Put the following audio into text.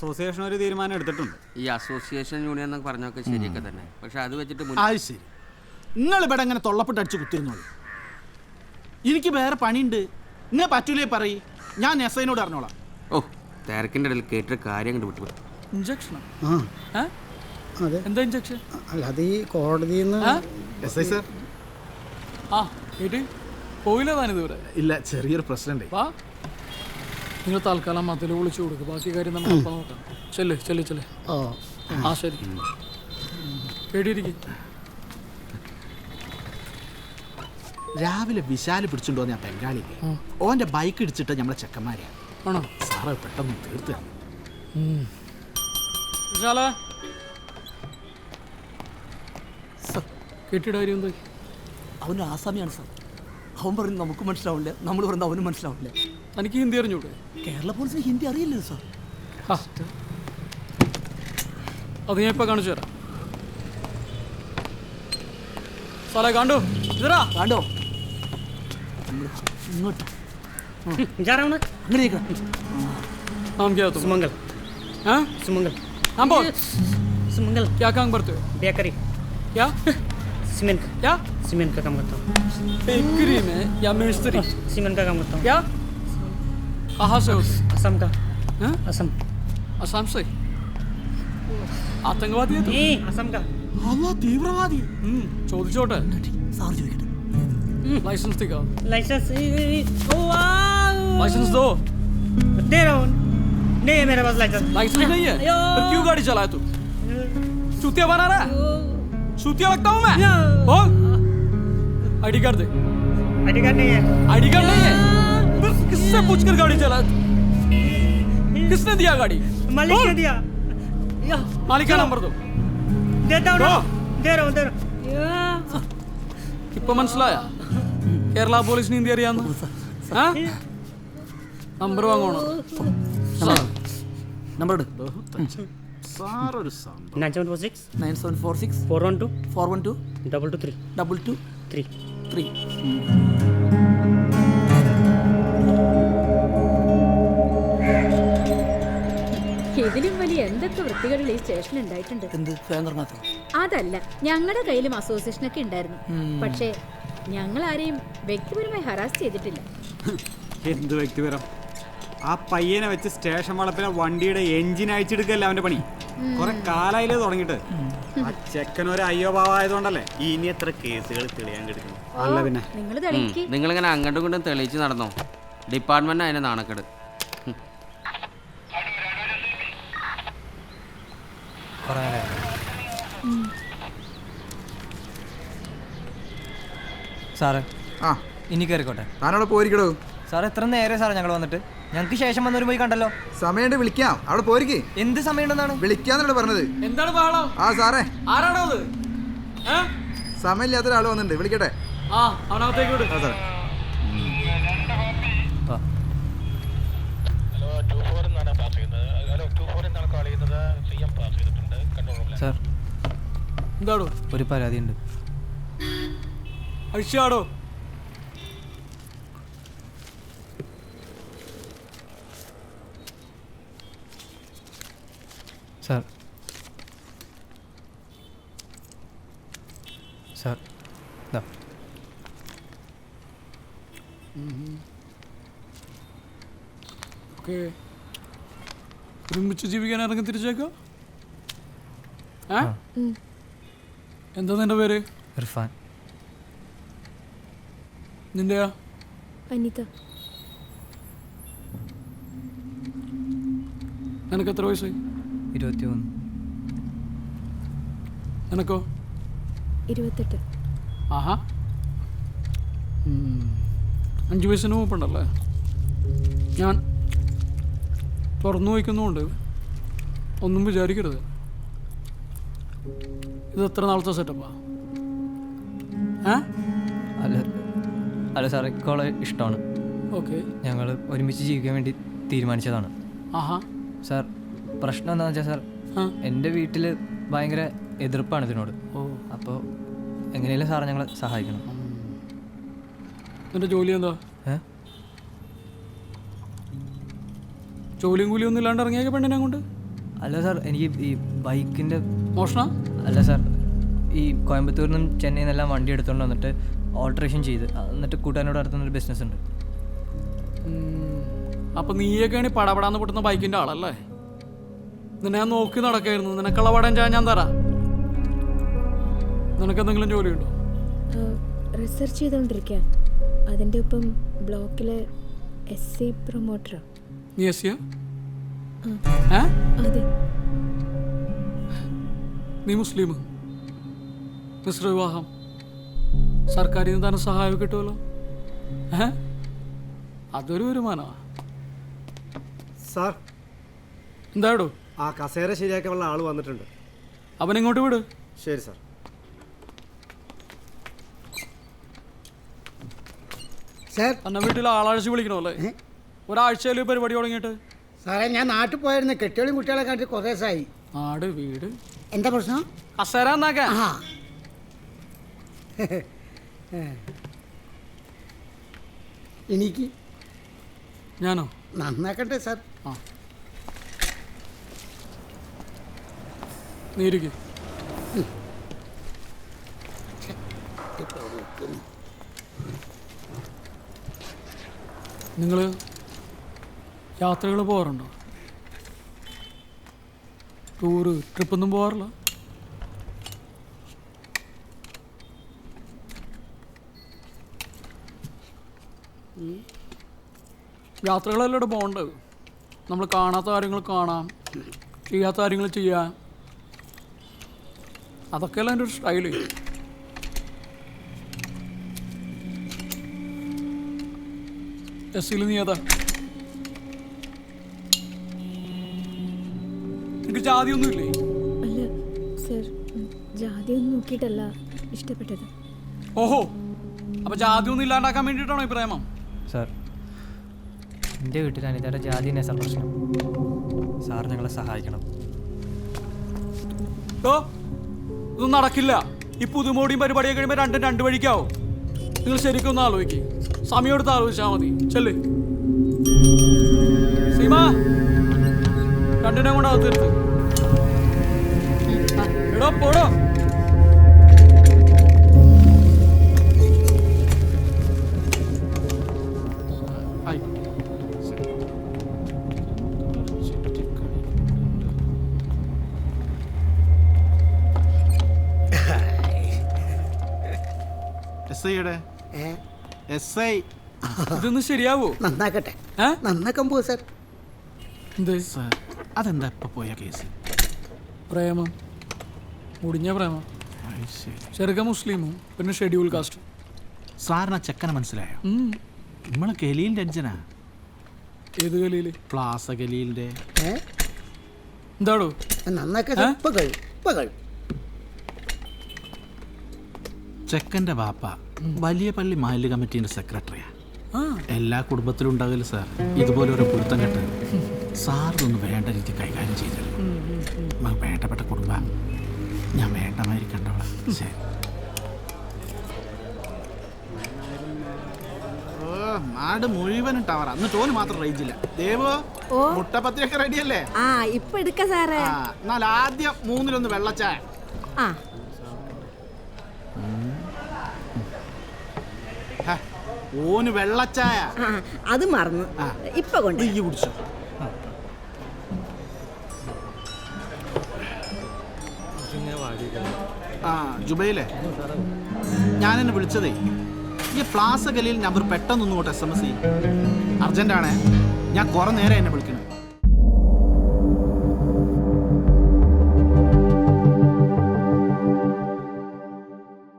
Association ഒരു തീരുമാനം എടുത്തിട്ടുണ്ട്. ഈ അസോസിയേഷൻ യൂണിയൻ എന്നൊക്കെ പറഞ്ഞൊക്കെ ശരിയൊക്കെ തന്നെ, പക്ഷെ അത് വെച്ചിട്ട് അത് ശരി, നിങ്ങൾ ഇവിടെ ഇങ്ങനെ തൊള്ളപ്പെട്ട് അടിച്ച് കുത്തിരുന്നോളൂ. എനിക്ക് വേറെ പണിയുണ്ട്. നിങ്ങൾ പറ്റൂലേ പറയ്, ഞാൻ എസ്ഐനോട് അറിഞ്ഞോളാം. ഓ, തിരക്കിൻ്റെ ഇടയിൽ കേട്ടൊരു കാര്യം കണ്ട് വിട്ടു. ഇഞ്ചക്ഷനോ? അതെ. എന്താ ഇഞ്ചക്ഷൻ? അല്ല, അത് ഈ കോടതിയിൽ നിന്ന്. S I sir. ആ കേട്ട് പോയില്ല താനിതുവരെ? ഇല്ല, ചെറിയൊരു പ്രശ്നമുണ്ട്. വാ, നിങ്ങൾ തൽക്കാലം മതിൽ വിളിച്ചു കൊടുക്കുക, ബാക്കി കാര്യം നമ്മൾ അപ്പം നോക്കാം. ചെല്ല് ചെല്ല് ചെല്ല്. ഓ, ആ ശരി, കേട്ടിരിക്കും. രാവിലെ വിശാല് പിടിച്ചുകൊണ്ട് വന്ന ബംഗാളിക്ക് ഓന്റെ ബൈക്ക് ഇടിച്ചിട്ട് നമ്മളെ ചെക്കന്മാരെയാണ്. ആണോ സാറ് പെട്ടെന്ന് തീർത്ത് വിശാല, കേട്ടിയുടെ കാര്യം എന്താ? അവന് ആസാമിയാണ് സാർ. അവൻ പറയുന്നത് നമുക്ക് മനസ്സിലാവില്ല, നമ്മൾ പറയുന്നത് അവന് മനസ്സിലാവില്ല. തനിക്ക് ഹിന്ദി അറിഞ്ഞൂടെ? കേരള പോലീസിന് ഹിന്ദി അറിയില്ലല്ലോ സാർ. അത് ഞാൻ ഇപ്പം കാണിച്ചു തരാം. സാറേ കണ്ടോ? ഇതരാ കണ്ടോ? ഇങ്ങോട്ട് അങ്ങനെ नाम क्या है तुम? सुमंगल। हाँ सुमंगल। नाम बोल। सुमंगल। क्या काम करते हो? बेकरी। क्या? सीमेंट। क्या? सीमेंट का काम करता हूँ। बेकरी में या मिस्त्री? सीमेंट का काम करता हूँ। क्या? कहाँ से हो? असम का। हाँ? असम। असम से? आतंकवादी है तू? असम का। തീവ്രവാദി. ചോദിച്ചോട്ടെ. സാർ ചോദിക്കട്ടെ. लाइसेंस दिखाओ. लाइसेंस। लाइसेंस दो. दे रहा हूँ। नहीं है मेरे पास लाइसेंस। लाइसेंस नहीं है? फिर क्यों गाड़ी चलाया तू? चूतिया बना रहा है? चूतिया लगता हूँ मैं? बोल. आईडी कार्ड दे. आईडी कार्ड नहीं है। आईडी कार्ड नहीं है? फिर किससे पूछकर गाड़ी चलाया तू? किसने दिया गाड़ी? मालिक ने दिया। मालिक का नंबर दो. देता हूँ। दे रहा हूँ। ഇപ്പൊ മനസ്സിലായ കേരള പോലീസിന് ഹിന്ദി അറിയാന്ന്? നമ്പർ വാങ്ങണോ? നമ്പർ ഇട്. സാറൊരു സംഭവം. 9746 9746 412 412 223 223 3. ഇതിലും വലിയ എന്തൊക്കെ വൃത്തികളിൽ ഈ സ്റ്റേഷനിൽ ഉണ്ടായിട്ടുണ്ട്. എന്ത് ഫാൻ തുറങ്ങാത്തോ? അതല്ല, ഞങ്ങളുടെ കയ്യിലും അസോസിയേഷനൊക്കെ ഉണ്ടായിരുന്നു. പക്ഷേ ഞങ്ങൾ ആരെയും വ്യക്തിപരമായി ഹറാസ് ചെയ്തിട്ടില്ല. എന്ത് വ്യക്തിപരം? ആ പയ്യനെ വെച്ച് സ്റ്റേഷൻ വളപ്പിലെ വണ്ടിയുടെ എഞ്ചിൻ അയച്ചെടുക്കല്ല അവന്റെ പണി. കുറെ കാലായില്ലേ തുടങ്ങിയിട്ട്. ആ ചെക്കൻ ഒരു അയ്യോ പാവായതുകൊണ്ടല്ലേ ഇനി എത്ര കേസുകൾ തെളിയാൻ കിടക്കുന്നു. അല്ല പിന്നെ നിങ്ങൾ തെളിയിക്ക്. നിങ്ങളിങ്ങനെ അങ്ങോട്ടും ഇങ്ങോട്ടും തെളിയിച്ച് നടന്നോ? ഡിപ്പാർട്ട്മെന്റ് അതിന് നാണക്കേട്. സാറേ, ആ ഇനി കയറിക്കോട്ടെ. താനവിടെ പോയിരിക്കടോ. സാർ എത്ര നേരെ സാറേ ഞങ്ങൾ വന്നിട്ട്? ഞങ്ങൾക്ക് ശേഷം വന്നവർ പോയി കണ്ടല്ലോ. സമയമുണ്ട്, വിളിക്കാം. അവിടെ പോയിരിക്കേ. എന്ത് സമയമുണ്ടെന്നാണ് വിളിക്കാന്നല്ലേ പറഞ്ഞത്? എന്താണ് ബഹളം? ആ സാറേ, ആരാണോ അത്? സമയമില്ലാത്ത ഒരാൾ വന്നിട്ടുണ്ട്, വിളിക്കട്ടെ. ആ, അവനകത്തേക്ക് വിട്. ആ സാറേ. സാർ, എന്താടോ? ഒരു പരാതിയുണ്ട്. അഴിച്ചാടോ? സാർ, സാർ, ദാ. ഓക്കെ, ഒരുമിച്ച് ജീവിക്കാൻ ഇറങ്ങി തിരിച്ചേക്കാം. എന്താ നിന്റെ പേര്? ഇർഫാൻ. നിന്റെയാ? അനിത. നിനക്ക് എത്ര വയസ്സായി? 21. നിനക്കോ? 28. ആഹാ, 5 വയസ്സിന് മൂപ്പുണ്ടല്ലേ? ഞാൻ തുറന്നു വയ്ക്കുന്നുമുണ്ട്, ഒന്നും വിചാരിക്കരുത്. ഇത് എത്ര നാളത്തെ സെറ്റപ്പാ? അല്ല അല്ല സാറേ, ഇക്കോളെ ഇഷ്ടമാണ്. ഓക്കെ, ഞങ്ങൾ ഒരുമിച്ച് ജീവിക്കാൻ വേണ്ടി തീരുമാനിച്ചതാണ്. ആഹാ. സാർ, പ്രശ്നം എന്താണെന്ന് വെച്ചാൽ സാർ, എൻ്റെ വീട്ടിൽ ഭയങ്കര എതിർപ്പാണ് ഇതിനോട്. അപ്പോൾ എങ്ങനെയാലും സാറ് ഞങ്ങളെ സഹായിക്കണം. നിന്റെ ജോലി എന്താ? ഏ ജോലിയും കൂലിയൊന്നും ഇല്ലാണ്ട് ഇറങ്ങിയ പെണ്ണിനെ കൊണ്ട് അല്ല സാർ, എനിക്ക് ഈ ബൈക്കിൻ്റെ മോഷണം? അല്ല സാർ, ഈ കോയമ്പത്തൂരിൽ നിന്നും ചെന്നൈയിൽ നിന്നെല്ലാം വണ്ടി എടുത്തുകൊണ്ട് വന്നിട്ട് ഓൾട്രേഷൻ ചെയ്ത് എന്നിട്ട് കൂട്ടുകാരനോട് നടത്തുന്നൊരു ബിസിനസ് ഉണ്ട്. അപ്പം നീയൊക്കെയാണ് ഈ പടപടാന്ന് പൊട്ടുന്ന ബൈക്കിൻ്റെ ആളല്ലേ? നിന്നെ ഞാൻ നോക്കി നടക്കായിരുന്നു. നിനക്കുള്ള പടം ഞാൻ തരാം. നിനക്കെന്തെങ്കിലും ജോലിയുണ്ടോ? റിസർച്ച് ചെയ്തുകൊണ്ടിരിക്കുക. അതിൻ്റെ ഒപ്പം ബ്ലോക്കിലെ SC പ്രൊമോട്ടറാ. നീ എസ് അതെ. നീ മുസ്ലിം, മിശ്ര വിവാഹം, സർക്കാരിൽ നിന്ന് തന്നെ സഹായം കിട്ടുമല്ലോ. അതൊരു വരുമാനമാ. സാർ, എന്താടോ? ആ കസേര ശരിയാക്കാനുള്ള ആൾ വന്നിട്ടുണ്ട്. അവൻ ഇങ്ങോട്ട് വിട്. ശരി സാർ. സാർ, എന്നെ വീട്ടിൽ ആളാഴ്ച വിളിക്കണമല്ലേ? ഒരാഴ്ചയിൽ പരിപാടി തുടങ്ങിയിട്ട്. സാറേ, ഞാൻ നാട്ടിൽ പോയിരുന്നു. കെട്ടികളും കുട്ടികളെ കണ്ടിട്ട് കുറേ ദിവസമായി. നാട് വീട് എന്താ പ്രശ്നം? കസേര എന്നാക്കാൻ. എനിക്ക് ഞാനോ? നന്നാക്കട്ടെ സാർ. ആ, നീ ഇരിക്ക്. നിങ്ങൾ യാത്രകൾ പോകാറുണ്ടോ? ടൂറ്, ട്രിപ്പൊന്നും പോകാറില്ല? യാത്രകളെല്ലാം ഇവിടെ പോകേണ്ടത്. നമ്മൾ കാണാത്ത കാര്യങ്ങൾ കാണാം, ചെയ്യാത്ത കാര്യങ്ങൾ ചെയ്യാം. അതൊക്കെയല്ല എൻ്റെ ഒരു സ്റ്റൈല്. എസ്സിൽ നീ ഏതാ? എനിക്ക് ജാതിയൊന്നുമില്ലേ? അല്ല സർ, ജാതിയൊന്നും നോക്കിയിട്ടല്ല ഇഷ്ടപ്പെട്ടത്. ഓഹോ, അപ്പൊ ജാതിയൊന്നും ഇല്ലാണ്ടാക്കാൻ വേണ്ടിയിട്ടാണോ ഈ പ്രേമം? സാർ, എൻ്റെ വീട്ടിൽ അനിതയുടെ ജാതി തന്നെ സാർ പ്രശ്നം. സാർ ഞങ്ങളെ സഹായിക്കണം. ഓ, ഇതൊന്നും നടക്കില്ല. ഈ പുതുമോടിയും പരിപാടിയൊക്കെ കഴിയുമ്പോൾ രണ്ടും രണ്ട് വഴിക്കാവും. നിങ്ങൾ ശരിക്കും ഒന്ന് ആലോചിക്കും. സമയം എടുത്ത് ആലോചിച്ചാൽ മതി. ചെല്ലേ സീമ, രണ്ടിനെ കൊണ്ട് അകത്തെടുത്ത്. എടോ പോടോ. ഇതൊന്നും ശരിയാവോ? നന്നാക്കട്ടെ. നന്നാക്കാൻ പോവാ സാർ. അതെന്താ ഇപ്പൊ പോയ കേസ്? പ്രേമം, മുടിഞ്ഞ പ്രേമം. ചെറുക്ക മുസ്ലിമും പിന്നെ ഷെഡ്യൂൾ കാസ്റ്റ്. സാറിന് ചെക്കനെ മനസ്സിലായോ? നമ്മളെ ഗലീലിന്റെ അഞ്ചനാ. ഏത് ഗലിയില്? പ്ലാസ ഗലീലിന്റെ. എന്താടോ? ചെക്കന്റെ ബാപ്പ വലിയ പള്ളി മാലിന്യ കമ്മിറ്റീന്റെ സെക്രട്ടറിയാ. എല്ലാ കുടുംബത്തിലും ഉണ്ടാകില്ല സാർ ഇതുപോലെ ഒരു പൊരുത്തം കെട്ട്. സാറിതൊന്നും വേണ്ട രീതി കൈകാര്യം ചെയ്തല്ലോ. വേണ്ടപ്പെട്ട കുടുംബം. ഞാൻ വേണ്ടമാതിരി കണ്ടോളാം. ശരി. നാട് മുഴുവനും ടവറാ. അന്ന് ടോന് മാത്രം റേഞ്ച് ഇല്ല. ദേവോ, മുട്ടപ്പത്തിയൊക്കെ റെഡിയല്ലേ? ഇപ്പൊ എടുക്ക സാറേ. എന്നാൽ ആദ്യം 3-1 വെള്ളച്ചായ. ഓന് വെള്ളച്ചായ. അത് മറന്നു. ഇപ്പൊ കൊണ്ട് ഈ കുടിച്ചോ. ജുബൈലേ, ഞാൻ എന്നെ വിളിച്ചതേ ഈ പ്ലാസ ഗലിയിൽ നമ്പർ പെട്ടെന്നൊന്നും ഇങ്ങോട്ട് SMS ചെയ്യും. അർജന്റാണേ. ഞാൻ കുറെ നേരം എന്നെ വിളിക്കണം.